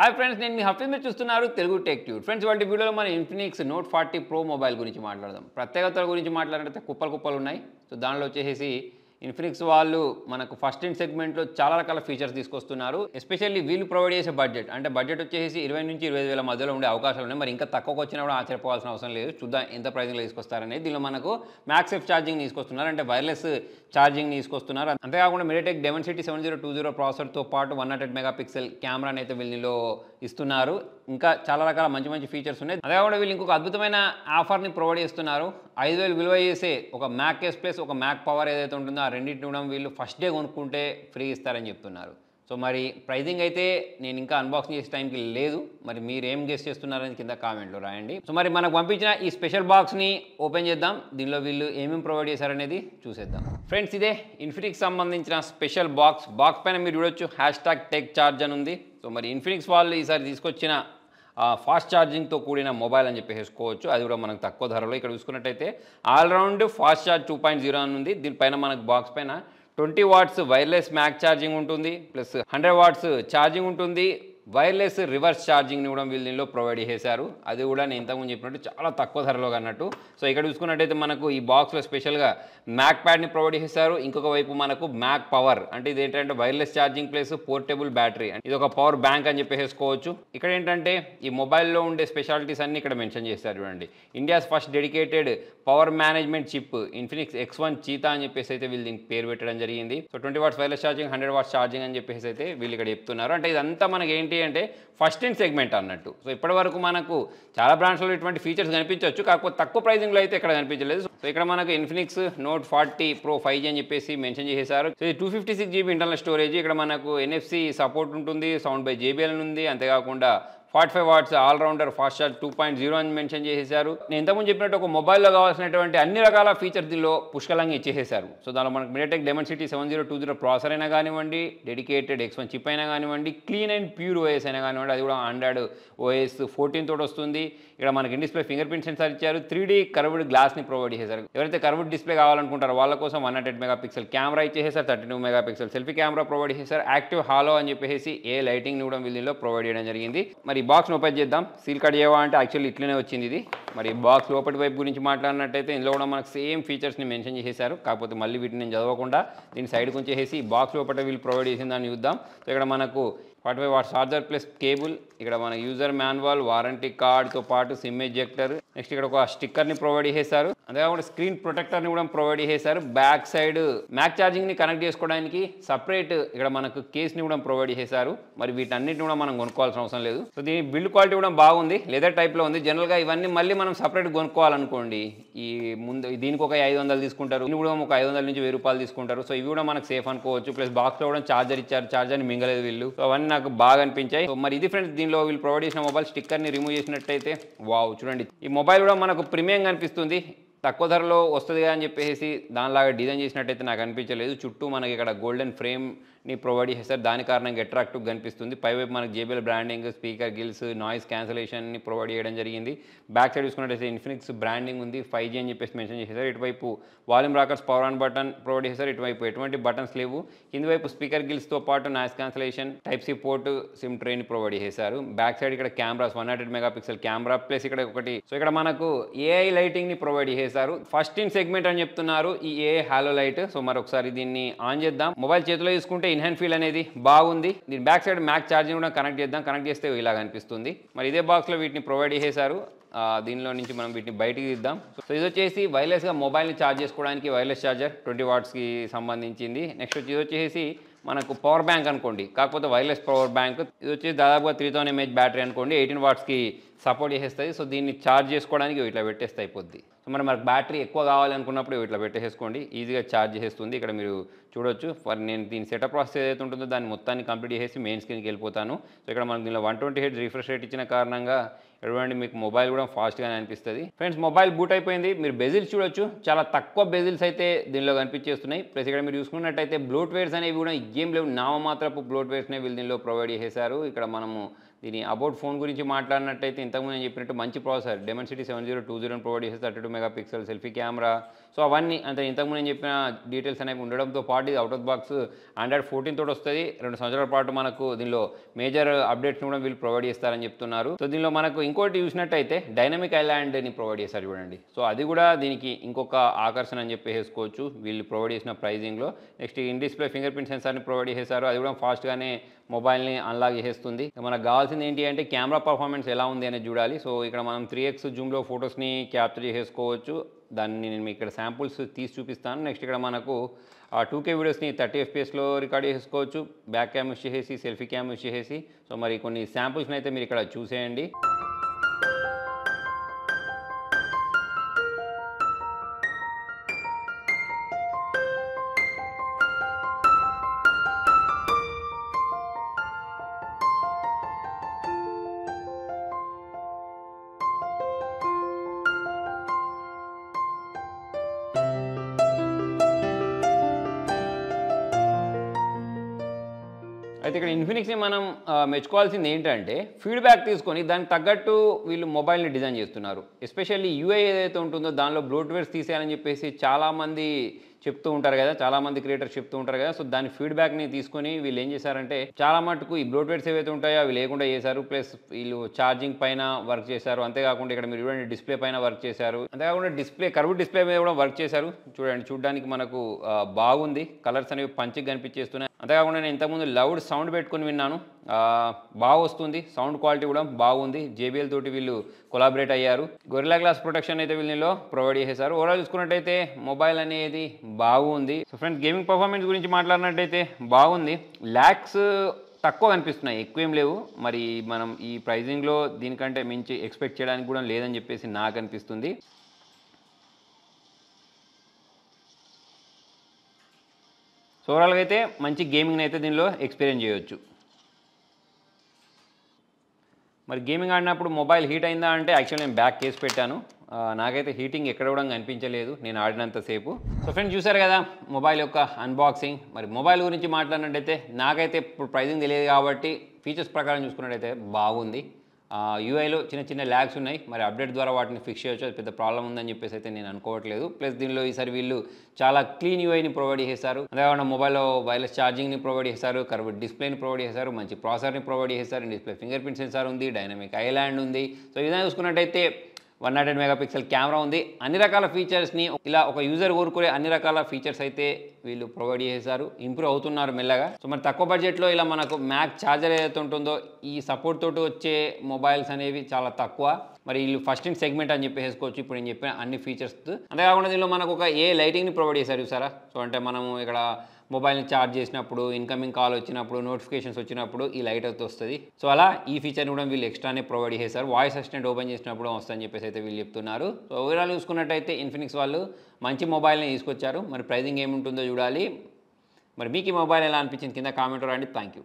Hi friends, నేను మీ హఫీజ్ మీరు చూస్తున్నారు తెలుగు టెక్ ట్యూబ్. ఫ్రెండ్స్, వాటి వీడియోలో మన ఇన్ఫినిక్స్ నోట్ 40 ప్రో మొబైల్ గురించి మాట్లాడదాం. ప్రత్యేకతల గురించి మాట్లాడితే కుప్పలు ఉన్నాయి. సో దానిలో వచ్చేసి ఇన్ఫినిక్స్ వాళ్ళు మనకు ఫస్ట్ ఇన్ సెగ్మెంట్లో చాలా రకాల ఫీచర్స్ తీసుకొస్తున్నారు. ఎస్పెషల్లీ వీళ్ళు ప్రొవైడ్ చేసే బడ్జెట్ వచ్చేసి 20 నుంచి 25 వేల మధ్యలో ఉండే అవకాశాలు ఉన్నాయి. మరి ఇంకా తక్కువకి వచ్చినా కూడా ఆశ్చర్యపోవాల్సిన అవసరం లేదు. చూద్దాం ఎంత ప్రైజింగ్లో తీసుకొస్తారనేది. దీనిలో మనకు మ్యాక్సెఫ్ ఛార్జింగ్ తీసుకొస్తున్నారు, అంటే వైర్లెస్ ఛార్జింగ్ తీసుకొస్తున్నారు. అంతేకాకుండా MediaTek Dimensity 7020 ప్రాసెసర్తో పాటు 108 మెగాపిక్సెల్ కెమెరాని అయితే వీళ్ళలో ఇస్తున్నారు. ఇంకా చాలా రకాల మంచి ఫీచర్స్ ఉన్నాయి. అదే కాకుండా వీళ్ళు ఇంకొక అద్భుతమైన ఆఫర్ని ప్రొవైడ్ చేస్తున్నారు. 5,000 విలువ చేసే ఒక మ్యాక్ కేస్ ప్లస్ ఒక మ్యాక్ పవర్ ఏదైతే ఉంటుందో ఆ రెండింటిని కూడా వీళ్ళు ఫస్ట్ డే కొనుక్కుంటే ఫ్రీ ఇస్తారని చెప్తున్నారు. సో మరి ప్రైజింగ్ అయితే నేను ఇంకా అన్బాక్సింగ్ చేసే టైంకి లేదు. మరి మీరు ఏం గెస్ చేస్తున్నారని కింద కామెంట్లో రాయండి. సో మరి మనకు పంపించిన ఈ స్పెషల్ బాక్స్ని ఓపెన్ చేద్దాం. దీనిలో వీళ్ళు ఏమేమి ప్రొవైడ్ చేశారనేది చూసేద్దాం. ఫ్రెండ్స్, ఇదే ఇన్ఫినిక్స్ సంబంధించిన స్పెషల్ బాక్స్ పైన మీరు చూడొచ్చు #TechCharge అని ఉంది. సో మరి ఇన్ఫినిక్స్ వాళ్ళు ఈసారి తీసుకొచ్చిన ఫాస్ట్ ఛార్జింగ్తో కూడిన మొబైల్ అని చెప్పేసుకోవచ్చు. అది కూడా మనకు తక్కువ ధరలో. ఇక్కడ చూసుకున్నట్టయితే ఆల్రౌండ్ ఫాస్ట్ ఛార్జ్ 2.0 అని ఉంది. దీనిపైన మనకు బాక్స్ పైన 20 వాట్స్ వైర్లెస్ మ్యాక్ ఛార్జింగ్ ఉంటుంది, ప్లస్ 100 వాట్స్ ఛార్జింగ్ ఉంటుంది. వైర్లెస్ రివర్స్ ఛార్జింగ్ని కూడా వీళ్ళు దీనిలో ప్రొవైడ్ చేశారు. అది కూడా నేను ఇంతకుముందు చెప్పినట్టు చాలా తక్కువ ధరలో అన్నట్టు. సో ఇక్కడ చూసుకున్నట్టయితే మనకు ఈ బాక్స్లో స్పెషల్గా మ్యాక్ ప్యాడ్ని ప్రొవైడ్ చేశారు. ఇంకొక వైపు మనకు మ్యాక్ పవర్, అంటే ఇది ఏంటంటే wireless charging plus portable battery, ఇది ఒక పవర్ బ్యాంక్ అని చెప్పేసుకోవచ్చు. ఇక్కడ ఏంటంటే ఈ మొబైల్లో ఉండే స్పెషాలిటీస్ అన్ని ఇక్కడ మెన్షన్ చేస్తారు. చూడండి, India's first dedicated power management chip Infinix X1 cheetah అని చెప్పేసి అయితే వీళ్ళు దీనికి పేరు పెట్టడం జరిగింది. So 20 watts wireless charging, 100 watts charging అని చెప్పేసి అయితే వీళ్ళు ఇక్కడ చెప్తున్నారు. అంటే ఇదంతా మనకి ఏంటి అంటే ఫస్ట్ ఇన్ సెగ్మెంట్ అన్నట్టు. సో ఇప్పటి వరకు మనకు చాలా బ్రాండ్స్లో ఇటువంటి ఫీచర్స్ కనిపించవచ్చు, కాకపోతే తక్కువ ప్రైజింగ్లో అయితే ఇక్కడ కనిపించలేదు. సో ఇక్కడ మనకు ఇన్ఫినిక్స్ నోట్ 40 ప్రో 5G అని చెప్పేసి మెన్షన్ చేశారు. సో ఇది 256 GB ఇంటర్నల్ స్టోరేజ్. ఇక్కడ మనకు NFC సపోర్ట్ ఉంటుంది, సౌండ్ బై JBL ఉంది. అంతేకాకుండా 45 వాట్స్ ఆల్రౌండర్ ఫాస్ట్ ఛార్జ్ 2.0 అని మెన్షన్ చేసేశారు. నేను ఇంతకుముందు చెప్పినట్టు ఒక మొబైల్లో కావాల్సినటువంటి అన్ని రకాల ఫీచర్స్ దీనిలో పుష్కలంగా ఇచ్చేసేశారు. సో దానిలో మనకు MediaTek Dimensity 7020 ప్రాసెసర్ అయినా కానివ్వండి, డెడికేటెడ్ X1 చిప్ అయినా కానివ్వండి, క్లీన్ అండ్ ప్యూర్ OS అయినా కానివ్వండి, అది కూడా Android OS 14 తోటి వస్తుంది. ఇక్కడ మనకి in display finger print censor ఇచ్చారు. 3D కర్వ్డ్ గ్లాస్ని ప్రొవైడ్ చేశారు. ఎవరైతే కర్వ్డ్ డిస్ప్లే కావాలనుకుంటారో వాళ్ళ కోసం 108 మెగాపిక్సెల్ కెమెరా ఇచ్చేసారు, 32 మెగాపిక్సెల్ సెల్ఫీ కెమెరా ప్రొవైడ్ చేశారు. యాక్టివ్ హాలో అని చెప్పేసి లైటింగ్ కూడా వీళ్ళలో ప్రొవైడ్ చేయడం జరిగింది. మరి బాక్స్ ఓపెన్ చేద్దాం. సీల్ కట్ చేయవా అంటే యాక్చువల్లీ ఇట్లనే వచ్చింది ఇది. మరి బాక్స్ లోపటి వైపు గురించి మాట్లాడినట్టయితే ఇందులో కూడా మనకు సేమ్ ఫీచర్స్ని మెన్షన్ చేశారు. కాకపోతే మళ్ళీ వీటిని నేను చదవకుండా దీని సైడ్కి ఉంచేసి బాక్స్ లోపల వీళ్ళు ప్రొవైడ్ చేసిన దాన్ని చూద్దాం. సో ఇక్కడ మనకు 45 వాట్స్ ఛార్జర్ ప్లస్ కేబుల్, ఇక్కడ మన యూజర్ మాన్యువల్, వారంటీ కార్డ్తో పాటు సిమ్ ఎజెక్టర్, నెక్స్ట్ ఇక్కడ ఒక స్టిక్కర్ని ప్రొవైడ్ చేశారు. అంతేకాకుండా స్క్రీన్ ప్రొటెక్టర్ని కూడా ప్రొవైడ్ చేశారు. బ్యాక్ సైడ్ మ్యాక్ ఛార్జింగ్ని కనెక్ట్ చేసుకోవడానికి సపరేట్ ఇక్కడ మనకు కేస్ని కూడా ప్రొవైడ్ చేశారు. మరి వీటన్నిటిని కూడా మనం కొనుక్కోవాల్సిన అవసరం లేదు. సో దీని బిల్డ్ క్వాలిటీ కూడా బాగుంది, లెదర్ టైప్లో ఉంది. జనరల్గా ఇవన్నీ మళ్ళీ మనం సపరేట్ కొనుక్కోవాలనుకోండి, ఈ ముందు దీనికి ఒక 500 తీసుకుంటారు, ఇది కూడా ఒక 500 నుంచి 1000 రూపాయలు తీసుకుంటారు. సో ఇవి కూడా మనకు సేఫ్ అనుకోవచ్చు. ప్లస్ బాక్స్లో కూడా ఛార్జర్ ఇచ్చారు, ఛార్జర్ని మింగలేదు వీళ్ళు. సో అవన్నీ నాకు బాగా అనిపించాయి. సో మరి ఇది ఫ్రెండ్స్, దీనిలో వీళ్ళు ప్రొవైడ్ చేసిన మొబైల్ స్టిక్కర్ని రిమూవ్ చేసినట్టయితే వావ్, చూడండి ఈ మొబైల్ కూడా మనకు ప్రీమియం కనిపిస్తుంది. తక్కువ ధరలో వస్తుంది అని చెప్పేసి దానిలాగా డిజైన్ చేసినట్టయితే నాకు అనిపించలేదు. చుట్టూ మనకి ఇక్కడ గోల్డెన్ ఫ్రేమ్ని ప్రొవైడ్ చేస్తారు, దాని కారణంగా అట్రాక్టివ్ కనిపిస్తుంది. పైవైపు మనకి JBL branding, speaker grills, noise క్యాన్సలేషన్ని ప్రొవైడ్ చేయడం జరిగింది. బ్యాక్ సైడ్ చూసుకున్నట్టయితే ఇన్ఫినిక్స్ బ్రాండింగ్ ఉంది, 5G అని చెప్పేసి మెన్షన్ చేశారు. ఇటువైపు volume rockers, power on button provide చేశారు. ఇటువైపు ఎటువంటి బటన్స్ లేవు. కింది వైపు స్పీకర్ గిల్స్తో పాటు noise cancellation, Type-C port, SIM ట్రేని ప్రొవైడ్ చేశారు. బ్యాక్ సైడ్ ఇక్కడ కెమెరాస్ 108 మెగాపిక్సెల్ కెమెరా ప్లస్ ఇక్కడ ఒకటి. సో ఇక్కడ మనకు AI లైటింగ్ని ప్రొవైడ్ చేశారు. ఫస్ట్ ఇన్ సెగ్మెంట్ అని చెప్తున్నారు ఈ AI హాలో లైట్. సో మరొకసారి దీన్ని ఆన్ చేద్దాం. మొబైల్ చేతిలో తీసుకుంటే ఇన్హ్యాండ్ ఫీల్ అనేది బాగుంది. దీని బ్యాక్ సైడ్ మ్యాక్ ఛార్జింగ్ కూడా కనెక్ట్ చేద్దాం. కనెక్ట్ చేస్తే ఇలా కనిపిస్తుంది. మరి ఇదే బాక్స్లో వీటిని ప్రొవైడ్ చేశారు. దీనిలో నుంచి మనం వీటిని బయటికి తీద్దాం. సో ఇది వచ్చేసి వైర్లెస్గా మొబైల్ని ఛార్జ్ చేసుకోవడానికి వైర్లెస్ ఛార్జర్ 20 వాట్స్కి సంబంధించింది. నెక్స్ట్ ఇది వచ్చేసి మనకు పవర్ బ్యాంక్ అనుకోండి, కాకపోతే వైర్లెస్ పవర్ బ్యాంక్. ఇది వచ్చేసి దాదాపుగా 3000 mAh బ్యాటరీ అనుకోండి, 18 వాట్స్కి సపోర్ట్ చేసేస్తుంది. సో దీన్ని ఛార్జ్ చేసుకోవడానికి ఇట్లా పెట్టేస్తే అయిపోద్ది. సో మరి మనకు బ్యాటరీ ఎక్కువ కావాలనుకున్నప్పుడు ఇట్లా పెట్టేసుకోండి, ఈజీగా ఛార్జ్ చేసేస్తుంది. ఇక్కడ మీరు చూడొచ్చు. నేను దీని సెటప్ ప్రాసెస్ ఏదైతే ఉంటుందో దాన్ని మొత్తాన్ని కంప్లీట్ చేసి మెయిన్ స్క్రీన్కి వెళ్ళిపోతాను. సో ఇక్కడ మనకు దీనిలో 120 Hz రిఫ్రెష్ రేట్ ఇచ్చిన కారణంగా ఎటువంటి మీకు మొబైల్ కూడా ఫాస్ట్గానే అనిపిస్తుంది. ఫ్రెండ్స్, మొబైల్ బూట్ అయిపోయింది. మీరు బెజిల్స్ చూడొచ్చు, చాలా తక్కువ బెజిల్స్ అయితే దీనిలో కనిపించేస్తున్నాయి. ప్లస్ ఇక్కడ మీరు చూసుకున్నట్టయితే బ్లోట్వేర్స్ అనేవి కూడా ఏం లేవు, నామమాత్రపు బ్లోట్వేర్స్నే వీళ్ళు దీనిలో ప్రొవైడ్ చేశారు. ఇక్కడ మనము దీని అబౌట్ ఫోన్ గురించి మాట్లాడినట్టయితే ఇంతకుముందు నేను చెప్పినట్టు మంచి ప్రాసెసర్ Dimensity 7020 ప్రొవైడ్ చేస్తే 32 మెగాపిక్సెల్ సెల్ఫీ కెమెరా. సో అవన్నీ అంటే ఇంతకుముందు నేను చెప్పిన డీటెయిల్స్ అనేవి ఉండడంతో పాటు what is out of box Android 14 తోటి వస్తుంది. 2 సంవత్సరాల పాటు మనకు దీనిలో మేజర్ అప్డేట్స్ కూడా వీళ్ళు ప్రొవైడ్ చేస్తారని చెప్తున్నారు. సో దీనిలో మనకు ఇంకోటి చూసినట్టయితే డైనమిక్ ఐలాండ్ని ప్రొవైడ్ చేస్తారు చూడండి. సో అది కూడా దీనికి ఇంకొక ఆకర్షణ అని చెప్పేసుకోవచ్చు వీళ్ళు ప్రొవైడ్ చేసిన ప్రైజింగ్లో. Next in display fingerprint సెన్సార్ని ప్రొవైడ్ చేశారు. అది కూడా ఫాస్ట్గానే మొబైల్ని అన్లాక్ చేసేస్తుంది. మనకు కావాల్సింది ఏంటి అంటే కెమెరా పర్ఫార్మెన్స్ ఎలా ఉంది అనేది చూడాలి. సో ఇక్కడ మనం 3x జూమ్లో ఫొటోస్ని క్యాప్చర్ చేసుకోవచ్చు. దాన్ని నేను మీకు ఇక్కడ శాంపుల్స్ తీసి చూపిస్తాను. నెక్స్ట్ ఇక్కడ మనకు 2K వీడియోస్ని 30 FPSలో రికార్డ్ చేసుకోవచ్చు. బ్యాక్ క్యామ్ యూస్ చేసేసి సెల్ఫీ క్యామ్ యూస్ చేసేసి. సో మరి కొన్ని శాంపుల్స్ని అయితే మీరు ఇక్కడ చూసేయండి. అయితే ఇక్కడ ఇన్ఫినిక్స్ని మనం మెచ్చుకోవాల్సింది ఏంటంటే ఫీడ్బ్యాక్ తీసుకొని దానికి తగ్గట్టు వీళ్ళు మొబైల్ని డిజైన్ చేస్తున్నారు. ఎస్పెషల్లీ యూఐ ఏదైతే ఉంటుందో దానిలో బ్లోట్వేర్స్ తీసేయాలని చెప్పేసి చాలామంది చెప్తూ ఉంటారు కదా, చాలామంది క్రియేటర్స్ చెప్తూ ఉంటారు కదా. సో దాని ఫీడ్బ్యాక్ని తీసుకొని వీళ్ళు ఏం చేశారంటే చాలా మటుకు ఈ బ్లోట్వేర్స్ ఏవైతే ఉంటాయో అవి లేకుండా చేశారు. ప్లస్ వీళ్ళు ఛార్జింగ్ పైన వర్క్ చేశారు. అంతేకాకుండా ఇక్కడ మీరు చూడండి డిస్ప్లే పైన వర్క్ చేశారు. అంతేకాకుండా కర్వ్ డిస్ప్లే మీద కూడా వర్క్ చేశారు. చూడడానికి మనకు బాగుంది. కలర్స్ అనేవి పంచిగా కనిపించేస్తున్నాయి. అంతేకాకుండా నేను ఇంతకుముందు లౌడ్ సౌండ్ పెట్టుకుని విన్నాను, బాగా వస్తుంది. సౌండ్ క్వాలిటీ కూడా బాగుంది. JBL తోటి వీళ్ళు కొలాబరేట్ అయ్యారు. గొరిల్లా గ్లాస్ ప్రొటెక్షన్ అయితే వీళ్ళలో ప్రొవైడ్ చేశారు. ఓవరాల్ చూసుకున్నట్టయితే మొబైల్ అనేది బాగుంది. సో ఫ్రెండ్స్ గేమింగ్ పర్ఫార్మెన్స్ గురించి మాట్లాడినట్టయితే బాగుంది. ల్యాక్స్ తక్కువ కనిపిస్తున్నాయి, ఎక్కువ ఏం లేవు. మరి మనం ఈ ప్రైజింగ్లో దీనికంటే మించి ఎక్స్పెక్ట్ చేయడానికి కూడా లేదని చెప్పేసి నాకు అనిపిస్తుంది. సో ఓవరాల్గా అయితే మంచి గేమింగ్ని అయితే దీనిలో ఎక్స్పీరియన్స్ చేయొచ్చు. మరి గేమింగ్ ఆడినప్పుడు మొబైల్ హీట్ అయిందా అంటే యాక్చువల్లీ నేను బ్యాక్ కేసు పెట్టాను. నాకైతే హీటింగ్ ఎక్కడ కూడా కనిపించలేదు నేను ఆడినంతసేపు. సో ఫ్రెండ్స్ చూసారు కదా మొబైల్ యొక్క అన్బాక్సింగ్. మరి మొబైల్ గురించి మాట్లాడినట్టయితే నాకైతే ఇప్పుడు ప్రైజింగ్ తెలియదు కాబట్టి ఫీచర్స్ ప్రకారం చూసుకున్నట్టయితే బాగుంది. యూఐలో చిన్న ల్యాగ్స్ ఉన్నాయి. మరి అప్డేట్ ద్వారా వాటిని ఫిక్స్ చేయొచ్చు. అది పెద్ద ప్రాబ్లం ఉందని చెప్పేసి అయితే నేను అనుకోవట్లేదు. ప్లస్ దీనిలో ఈసారి వీళ్ళు చాలా క్లీన్ యూఐని ప్రొవైడ్ చేశారు. అంతేకాకుండా మొబైల్లో వైర్లెస్ ఛార్జింగ్ని ప్రొవైడ్ చేశారు, కర్వ్ డిస్ప్లేని ప్రొవైడ్ చేశారు, మంచి ప్రాసెసర్ని ప్రొవైడ్ చేశారు, డిస్ప్లే ఫింగర్ ప్రింట్ సెన్సార్ ఉంది, డైనమిక్ ఐలాండ్ ఉంది. సో ఈ విధంగా చూసుకున్నట్టయితే 108 మెగాపిక్సెల్ కెమెరా ఉంది. అన్ని రకాల ఫీచర్స్ని ఇలా ఒక యూజర్ కోరుకునే అన్ని రకాల ఫీచర్స్ అయితే వీళ్ళు ప్రొవైడ్ చేశారు. ఇంప్రూవ్ అవుతున్నారు మెల్లగా. సో మరి తక్కువ బడ్జెట్లో ఇలా మనకు మ్యాక్ ఛార్జర్ ఏదైతే ఉంటుందో ఈ సపోర్ట్ తోటి వచ్చే మొబైల్స్ అనేవి చాలా తక్కువ. మరి వీళ్ళు ఫస్ట్ ఇన్ సెగ్మెంట్ అని చెప్పేసుకోవచ్చు ఇప్పుడు నేను చెప్పిన అన్ని ఫీచర్స్. అంతేకాకుండా దీనిలో మనకు ఒక లైటింగ్ని ప్రొవైడ్ చేశారు చూసారా. సో అంటే మనము ఇక్కడ మొబైల్ని ఛార్జ్ చేసినప్పుడు, ఇన్కమింగ్ కాల్ వచ్చినప్పుడు, నోటిఫికేషన్స్ వచ్చినప్పుడు ఈ లైట్ అయితే వస్తుంది. సో అలా ఈ ఫీచర్ని కూడా వీళ్ళు ఎక్స్ట్రానే ప్రొవైడ్ చేశారు. వాయిస్ అసిస్టెంట్ ఓపెన్ చేసినప్పుడు వస్తుందని చెప్పేసి అయితే వీళ్ళు చెప్తున్నారు. సో ఓవరాల్ చూసుకున్నట్టయితే ఇన్ఫినిక్స్ వాళ్ళు మంచి మొబైల్ని తీసుకొచ్చారు. మరి ప్రైజింగ్ ఏముంటుందో చూడాలి. మరి మీకు ఈ మొబైల్ ఎలా అనిపించింది కింద కామెంట్ రండి. Thank you.